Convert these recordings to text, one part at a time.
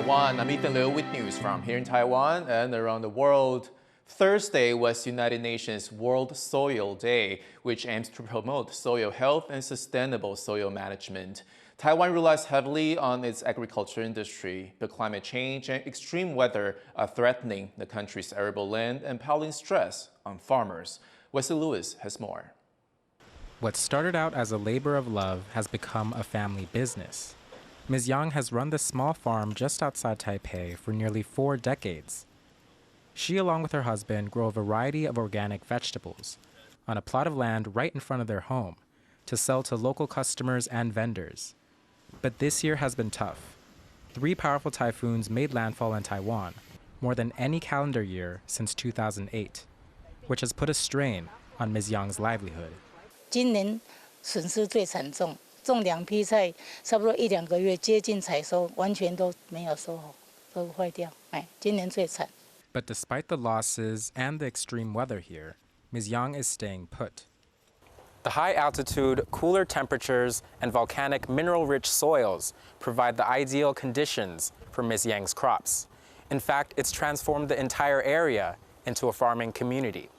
Taiwan. I'm Ethan Liu with news from here in Taiwan and around the world. Thursday was United Nations World Soil Day, which aims to promote soil health and sustainable soil management. Taiwan relies heavily on its agriculture industry, but climate change and extreme weather are threatening the country's arable land and piling stress on farmers. Wesley Lewis has more. What started out as a labor of love has become a family business. Ms. Yang has run this small farm just outside Taipei for nearly 4 decades. She, along with her husband, grow a variety of organic vegetables on a plot of land right in front of their home to sell to local customers and vendors. But this year has been tough. 3 powerful typhoons made landfall in Taiwan, more than any calendar year since 2008, which has put a strain on Ms. Yang's livelihood. 今年损失最惨重，种2批菜，差不多1-2个月接近采收，完全都没有收好，都坏掉。今年最惨。 But despite the losses and the extreme weather here, Ms. Yang is staying put. The high altitude, cooler temperatures, and volcanic mineral-rich soils provide the ideal conditions for Ms. Yang's crops. In fact, it's transformed the entire area into a farming community.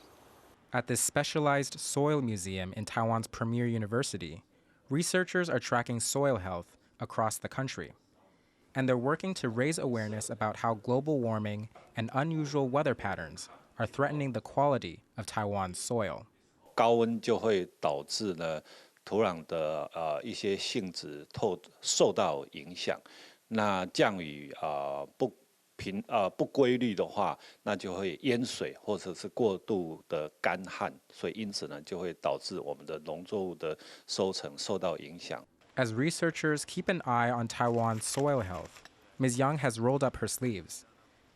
At this specialized soil museum in Taiwan's premier university, researchers are tracking soil health across the country. And they're working to raise awareness about how global warming and unusual weather patterns are threatening the quality of Taiwan's soil. 高温就会导致呢土壤的一些性质受到影响。那降雨不规律的话，那就会淹水或者是过度的干旱，所以因此呢就会导致我们的农作物的收成受到影响。 As researchers keep an eye on Taiwan's soil health, Ms. Yang has rolled up her sleeves,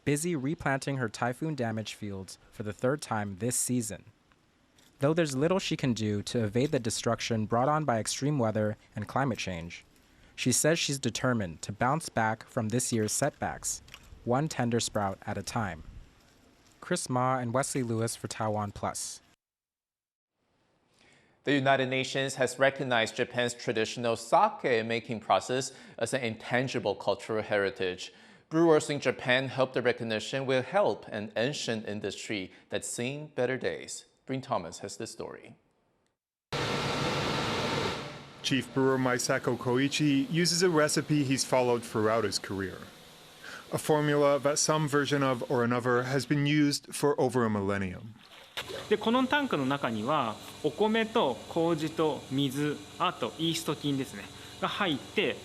busy replanting her typhoon-damaged fields for the 3rd time this season. Though there's little she can do to evade the destruction brought on by extreme weather and climate change, she says she's determined to bounce back from this year's setbacks, one tender sprout at a time. Chris Ma and Wesley Lewis for TaiwanPlus. The United Nations has recognized Japan's traditional sake making process as an intangible cultural heritage. Brewers in Japan hope the recognition will help an ancient industry that's seen better days. Breen Thomas has this story. Chief brewer Maisako Koichi uses a recipe he's followed throughout his career. A formula that some version of or another has been used for over a millennium. でこのタンクの中にはお米と麹と水、あとイースト菌ですねが入って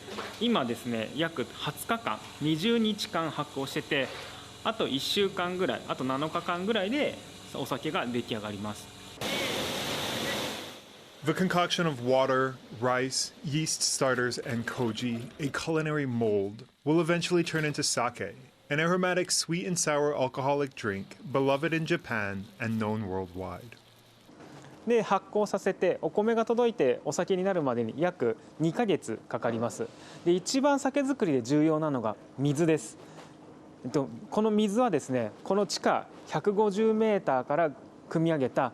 今ですね約20日間20日間発酵しててあと1週間ぐらいあと7日間ぐらいでお酒が出来上がります。 The concoction of water, rice, yeast starters, and koji, a culinary mold, will eventually turn into sake, an aromatic sweet and sour alcoholic drink beloved in Japan and known worldwide. で発酵させてお米が届いてお酒になるまでに約2ヶ月かかります。で一番酒造りで重要なのが水です。この水はですねこの地下150メーターから汲み上げた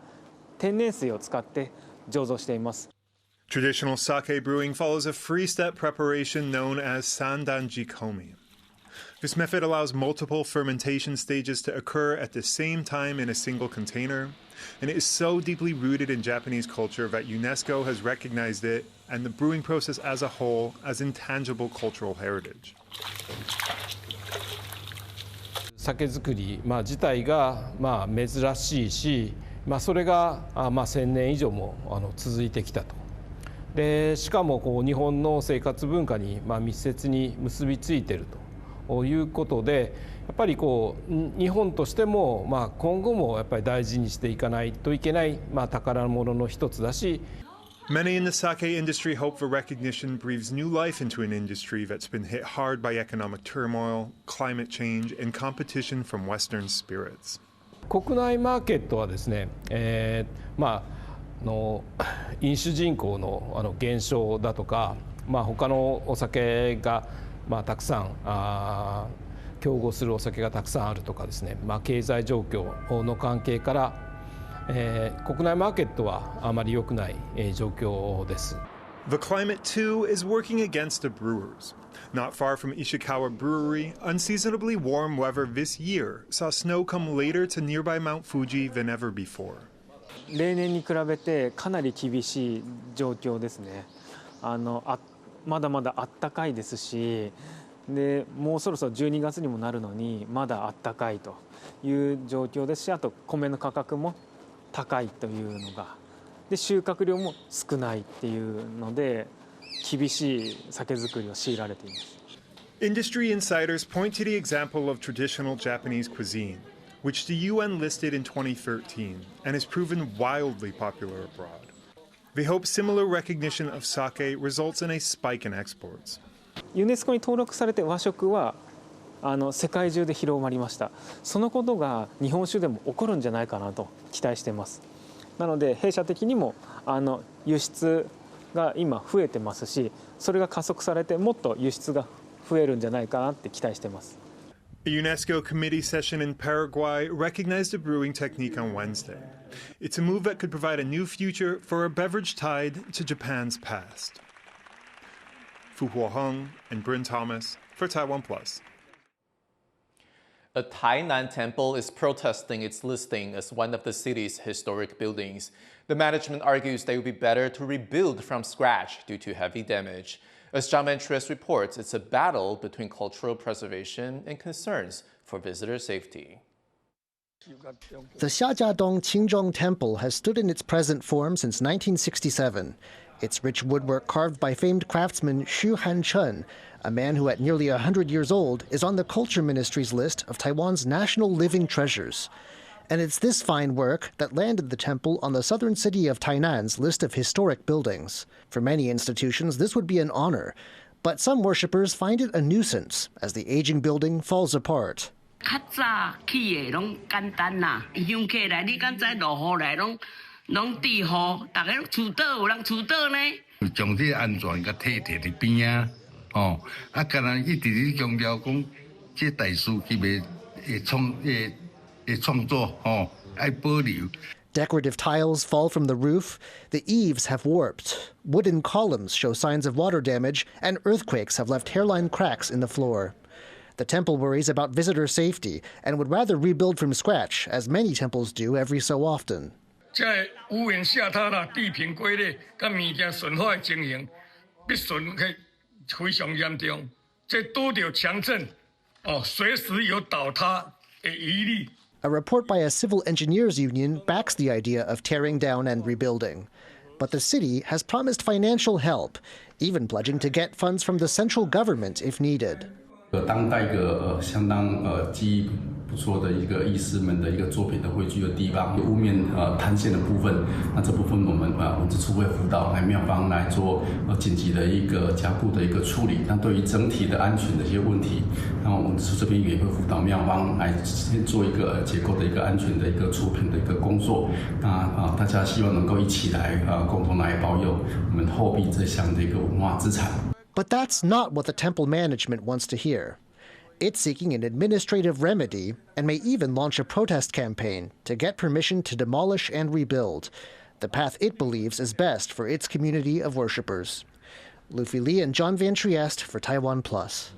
天然水を使って醸造しています。 Traditional sake brewing follows a 3-step preparation known as sandanjikomi. This method allows multiple fermentation stages to occur at the same time in a single container, and it is so deeply rooted in Japanese culture that UNESCO has recognized it and the brewing process as a whole as intangible cultural heritage. 酒造り、自体が珍しいし、それが1000年以上も続いてきたと。でしかも日本の生活文化に密接に結びついているということで、やっぱり日本としても今後もやっぱり大事にしていかないといけない宝物の一つだし。 Many in the sake industry hope the recognition breathes new life into an industry that's been hit hard by economic turmoil, climate change, and competition from Western spirits. 国内マーケットはですね、飲酒人口の減少だとか、他のお酒がたくさん競合するお酒がたくさんあるとかですね、経済状況の関係から、国内マーケットはあまり良くない状況です。The climate, too, is working against the brewers. Not far from Ishikawa Brewery, unseasonably warm weather this year saw snow come later to nearby Mount Fuji than ever before. 例年に比べてかなり厳しい状況ですね。まだまだ暖かいですし、でもうそろそろ12月にもなるのにまだ暖かいという状況ですし、あと米の価格も高いというのが、で収穫量も少ないっていうので厳しい酒造りを強いられています。Industry insiders point to the example of traditional Japanese cuisine, which the UN listed in 2013 and has proven wildly popular abroad. They hope similar recognition of sake results in a spike in exports. ユネスコに登録されて和食は世界中で広まりました。そのことが日本酒でも起こるんじゃないかなと期待しています。なので弊社的にも輸出が今増えてますし、それが加速されてもっと輸出が増えるんじゃないかなって期待しています。A UNESCO committee session in Paraguay recognized the brewing technique on Wednesday. It's a move that could provide a new future for a beverage tied to Japan's past. Fu Huoheng and Bryn Thomas for TaiwanPlus. A Tainan temple is protesting its listing as one of the city's historic buildings. The management argues that it would be better to rebuild from scratch due to heavy damage. As Zhang Mentres reports, it's a battle between cultural preservation and concerns for visitor safety. The Xiajiadong Qingzhong Temple has stood in its present form since 1967. Its rich woodwork carved by famed craftsman Xu Hanchen, a man who at nearly 100 years old is on the Culture Ministry's list of Taiwan's national living treasures. And it's this fine work that landed the temple on the southern city of Tainan's list of historic buildings. For many institutions, this would be an honor, but some worshippers find it a nuisance as the aging building falls apart. Decorative tiles fall from the roof, the eaves have warped, wooden columns show signs of water damage, and earthquakes have left hairline cracks in the floor. The temple worries about visitor safety and would rather rebuild from scratch, as many temples do every so often. A report by a civil engineers union backs the idea of tearing down and rebuilding. But the city has promised financial help, even pledging to get funds from the central government if needed. 当代一个相当技艺不错的一个艺师们的一个作品的汇聚的地方，屋面坍陷的部分，那这部分我们文资处会辅导来庙方来做紧急的一个加固的一个处理。那对于整体的安全的一些问题，那我们资处这边也会辅导庙方来做一个结构的一个安全的一个出品的一个工作。那大家希望能够一起来共同来保有我们后壁这项的一个文化资产。 But that's not what the temple management wants to hear. It's seeking an administrative remedy and may even launch a protest campaign to get permission to demolish and rebuild, the path it believes is best for its community of worshippers. Luffy Li and John Van Trieste for TaiwanPlus.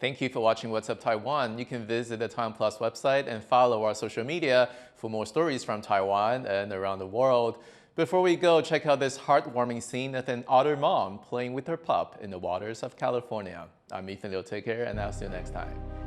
Thank you for watching What's Up Taiwan. You can visit the TaiwanPlus website and follow our social media for more stories from Taiwan and around the world. Before we go, check out this heartwarming scene of an otter mom playing with her pup in the waters of California. I'm Ethan Liu. Take care, and I'll see you next time.